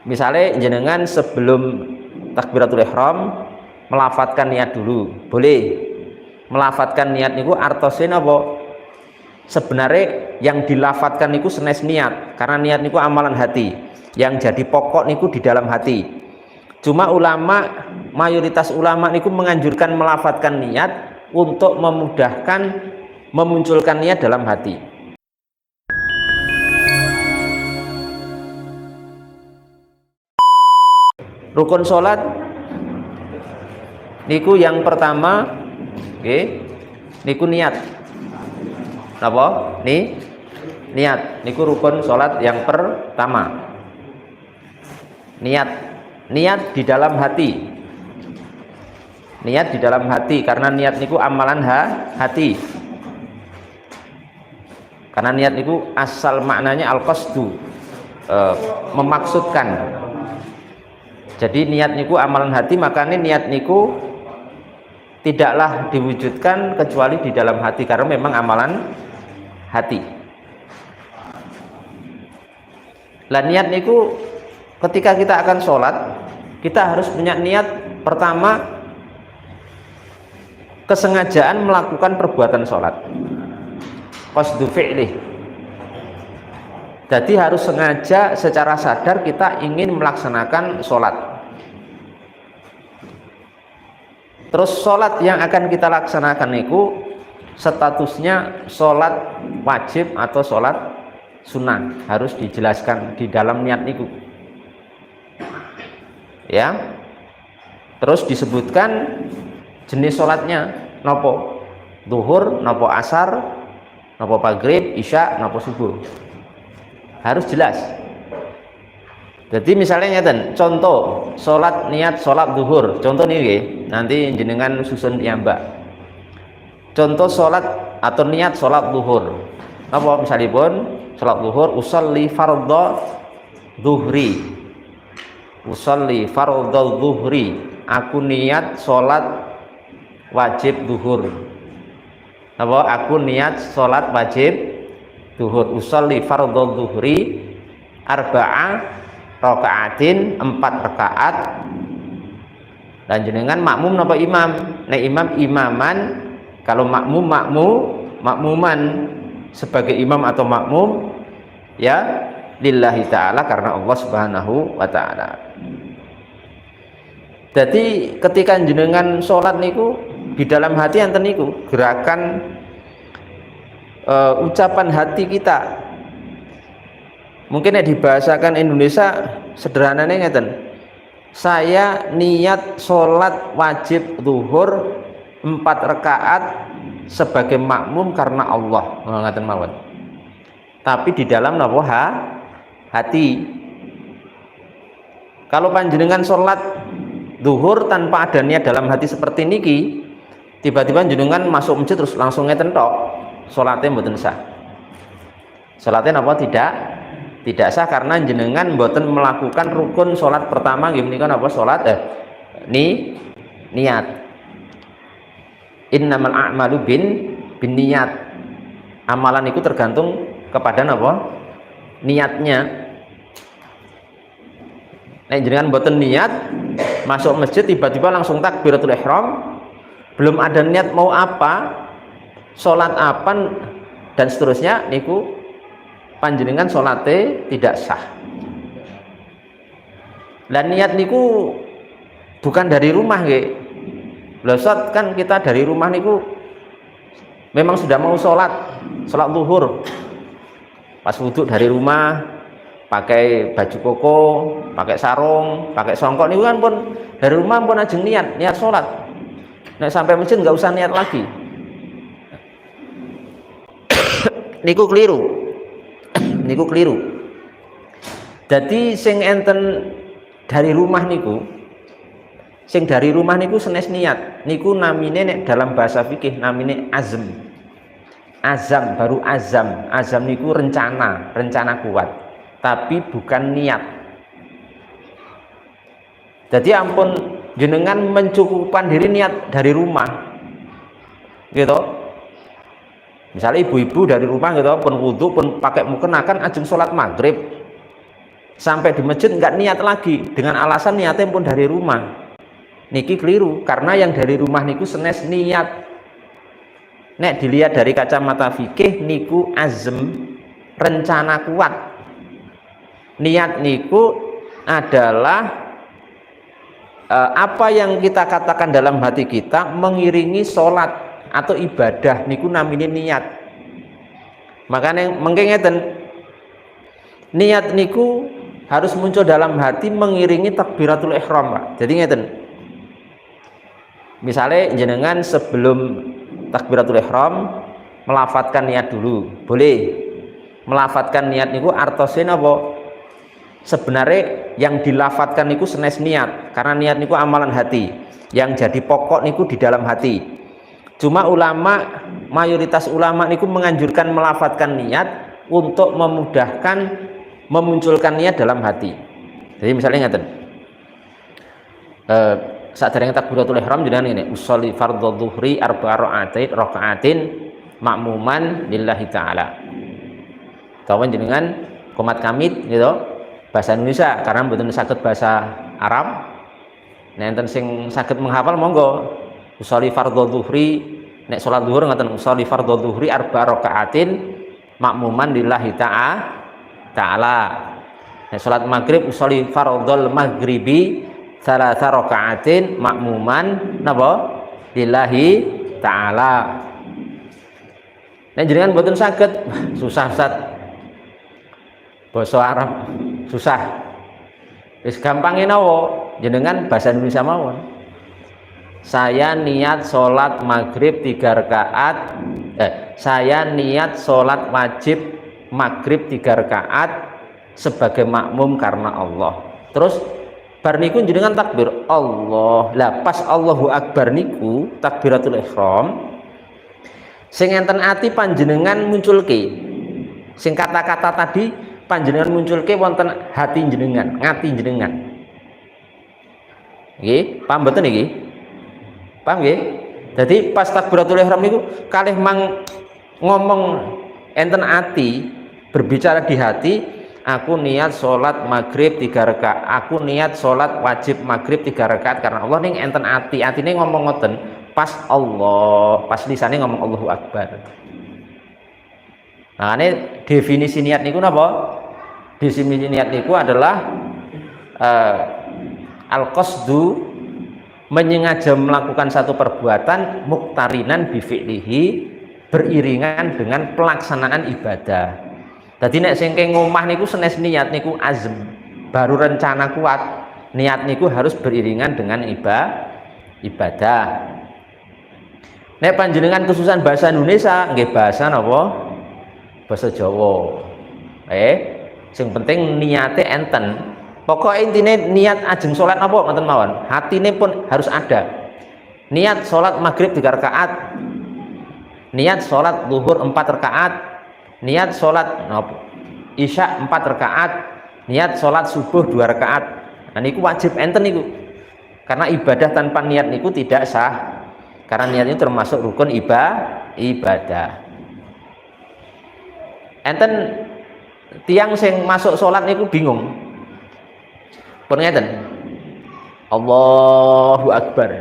Misalnya jenengan sebelum takbiratul ihram melafadzkan niat dulu, boleh. Melafadzkan niat niku artosnya apa? Sebenarnya yang dilafadzkan niku senes niat, karena niat niku amalan hati. Yang jadi pokok niku di dalam hati. Cuma ulama, mayoritas ulama niku menganjurkan melafadzkan niat untuk memudahkan memunculkan niat dalam hati. Rukun sholat niku yang pertama, niku niat. Apa? Niat. Niku rukun sholat yang pertama. Niat di dalam hati. Niat di dalam hati, karena niat niku amalan hati. Karena niat niku asal maknanya al-qasdu, memaksudkan. Jadi niat niku amalan hati, makanya niat niku tidaklah diwujudkan kecuali di dalam hati, karena memang amalan hati. Lah niat niku ketika kita akan sholat, kita harus punya niat pertama, kesengajaan melakukan perbuatan sholat, qasdu fi'lih. Jadi harus sengaja secara sadar kita ingin melaksanakan sholat. Terus sholat yang akan kita laksanakan itu statusnya sholat wajib atau sholat sunnah, harus dijelaskan di dalam niat itu. Ya. Terus disebutkan jenis sholatnya, nopo zuhur, nopo asar, nopo maghrib, isya, nopo subuh. Harus jelas. Jadi misalnya ngeten, contoh sholat niat sholat zuhur, contoh nih nanti jenengan susun ya mbak. Contoh sholat atau niat sholat zuhur, apa misalnya pun sholat zuhur, usolli fardhu zuhri, usolli fardhu zuhri, aku niat sholat wajib zuhur. Apa? Aku niat sholat wajib zuhur, usolli fardhu zuhri arba'a raka'atin, 4 rakaat. Dan jenengan makmum napa imam? Nek imam imaman, kalau makmum makmuman, sebagai imam atau makmum ya lillahi ta'ala, karena Allah subhanahu wa ta'ala. Jadi ketika jenengan sholat niku di dalam hati enten niku gerakan ucapan hati kita. Mungkin yang dibahasakan Indonesia sederhananya ngeten, saya niat sholat wajib zuhur 4 rakaat sebagai makmum karena Allah, ngeten mawon. Tapi di dalam napa hati. Kalau panjenengan sholat zuhur tanpa ada niat dalam hati seperti niki, tiba-tiba jenengan masuk masjid terus langsung ngeten tok, sholatnya mboten sah. Sholatnya napa tidak sah, karena jenengan mboten melakukan rukun sholat pertama nggih menika napa sholat niat. Innamal a'malu bin niat. Amalan itu tergantung kepada napa niatnya. Nek jenengan mboten niat masuk masjid tiba-tiba langsung takbiratul ihram, belum ada niat mau apa, sholat apa dan seterusnya, niku panjenengan sholatnya tidak sah. Dan niat niku bukan dari rumah nggih. Lha kan kita dari rumah niku memang sudah mau sholat zuhur. Pas wudhu dari rumah pakai baju koko, pakai sarung, pakai songkok niku kan pun dari rumah pun ajeng niat sholat. Nek sampai masjid nggak usah niat lagi. Niku keliru. Jadi sing enten dari rumah niku, senes niat niku namine nek dalam bahasa fikih namine azam, baru azam niku rencana kuat, tapi bukan niat. Jadi ampun jenengan mencukupkan diri niat dari rumah gitu. Misalnya ibu-ibu dari rumah gitu pun wudu pun pakai mukena kan ajeng sholat maghrib, sampai di masjid nggak niat lagi dengan alasan niatnya pun dari rumah, niki keliru, karena yang dari rumah niku senes niat. Nek dilihat dari kacamata fikih niku azm, rencana kuat. Niat niku adalah apa yang kita katakan dalam hati kita mengiringi sholat atau ibadah niku namanya niat. Makanya mengke ngeten, niat niku harus muncul dalam hati mengiringi takbiratul ihram, Pak. Jadi ngeten, misalnya jenengan sebelum takbiratul ihram melafatkan niat dulu, boleh. Melafatkan niat niku artosnya apa? Sebenarnya yang dilafatkan niku senes niat, karena niat niku amalan hati, yang jadi pokok niku di dalam hati. Cuma ulama, mayoritas ulama niku menganjurkan melafatkan niat untuk memudahkan memunculkan niat dalam hati. Jadi misalnya ngaten, saat dereng takbiratul ihram jenengan ini usolli fardhu dzuhri arba'a raka'atin makmuman lillahi ta'ala. Kawan jenengan komat kamit gitu bahasa Indonesia karena mboten saged bahasa Arab. Nenten sing saged menghafal monggo. Usolli fardhu dzuhri, nek salat zuhur ngaten usolli fardhu dzuhri arba'a raka'atin makmuman lillahi ta'ala. Nek salat maghrib usolli fardhul maghribi salasa raka'atin makmuman napa lillahi ta'ala. Nek jenengan mboten saged, susah Ustaz. Basa Arab susah. Wis gampangé napa? Jenengan bahasa Indonesia mawon. Saya niat sholat maghrib 3 rakaat. Saya niat sholat wajib maghrib 3 rakaat sebagai makmum karena Allah. Terus bar niku jenengan takbir Allah. Lah pas Allahu Akbar niku takbiratul ihram sing enten ati panjenengan munculke. Sing kata-kata tadi panjenengan munculke wonten hati jenengan, ngati jenengan. Nggih, paham mboten niki? Paham nggih? Jadi pas takbiratul ihram niku kalih mang ngomong enten ati, berbicara di hati. Aku niat sholat maghrib 3 rakaat. Aku niat sholat wajib maghrib 3 rakaat karena Allah. Ning enten ati, atine ngomong ngoten. Pas Allah, pas lisane ngomong Allahu Akbar. Nah, ini definisi niat niku napa? Definisi niat niku adalah al-qasdu, menyengaja melakukan satu perbuatan muqtarinan bi fi'lihi, beriringan dengan pelaksanaan ibadah. Jadi nek sing ngomah niku senes niat niku azm, baru rencana kuat. Niat niku harus beriringan dengan ibadah. Nek panjenengan kesusahan bahasa Indonesia, nggih bahasa napa? Bahasa Jawa. Sing penting niate enten. Pokoknya intinya niat ajeng sholat apa ngoten mawon. Hatine pun harus ada. Niat sholat maghrib 3 rakaat. Niat sholat zuhur 4 rakaat. Niat sholat isya 4 rakaat, niat sholat subuh 2 rakaat. Nah niku wajib enten niku, karena ibadah tanpa niat niku tidak sah, karena niat itu termasuk rukun ibadah. Enten tiang sing masuk sholat niku bingung, pun ngeten Allahu Akbar,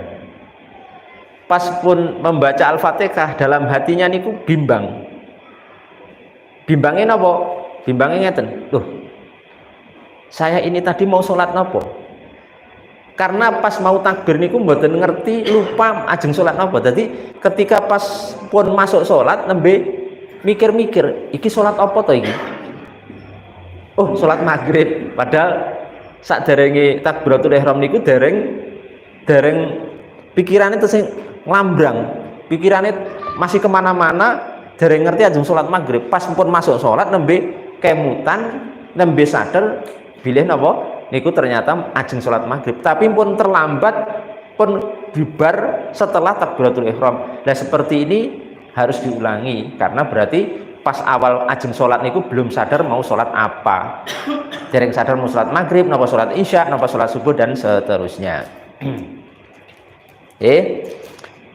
pas pun membaca Al-Fatihah dalam hatinya niku bimbang. Bimbangnya napa? Bimbangnya ngeten. Loh, saya ini tadi mau sholat napa? Karena pas mau takbir niku mboten ngerti, lupa ajeng sholat napa. Jadi ketika pas pun masuk sholat nembe mikir-mikir, iki sholat apa to iki? Oh, sholat maghrib. Padahal sakderenge takbiratul ihram niku dereng pikirannya terus nglambrang. Pikirannya masih kemana-mana. Dereng ngerti ajeng sholat maghrib, pas pun masuk sholat nembe kemutan, nembe sadar bilih napa niku ternyata ajeng sholat maghrib, tapi pun terlambat, pun bubar setelah takbiratul ihram. Nah seperti ini harus diulangi, karena berarti pas awal ajeng sholat niku belum sadar mau sholat apa. Dereng sadar mau sholat maghrib, napa sholat isya, napa sholat subuh dan seterusnya.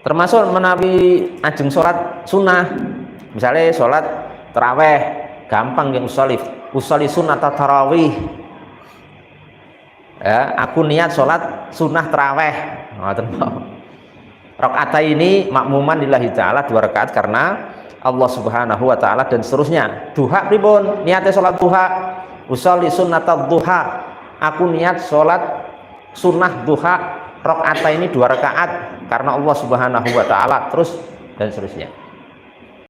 Termasuk menawi ajeng sholat sunnah. Misalnya sholat taraweh gampang yang usolli sunat tarawih Ya, aku niat sholat sunnah taraweh. Rakaat ini makmuman lillahi ta'ala 2 rakaat karena Allah Subhanahu wa taala dan seterusnya. Duha pripun? Niate sholat duha. Usolli sunnatal duha. Aku niat sholat sunnah duha rakaat ini 2 rakaat karena Allah Subhanahu wa taala, terus dan seterusnya.